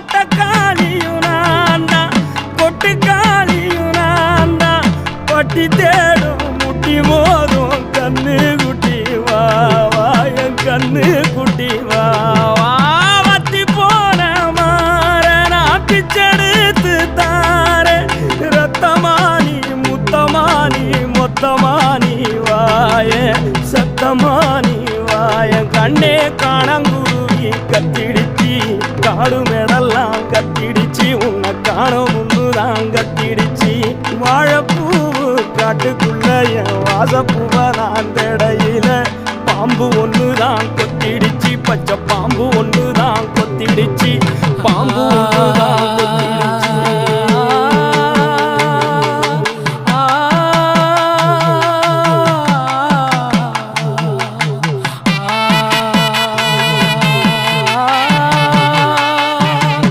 கொட்டக்காளியும் நான் தான் கொட்டுக்காளியும் நான் தான் பட்டி தேடும் முட்டி மோதும் கண்ணு குட்டி வா வா என் கண்ணு குட்டி வா வா வத்தி போன மாற நான் பிச்செடுத்து தாரே ரத்தமானி முத்தமானி மொத்தமானி வாய சத்தமானி வாய கண்ணே காணங்குருவி கத்திடிச்சி காடு மேடெல்லாம் கத்திடிச்சி உன்னை காணும் முன்னுதான் கத்திடிச்சி வாழைப்பூவு காட்டுக்குள்ள என் வாசப்பூவதான் தடையில பாம்பு ஒண்ணுதான் கொத்திடிச்சி பச்சை பாம்பு ஒண்ணுதான் கொத்திடிச்சி பாம்பு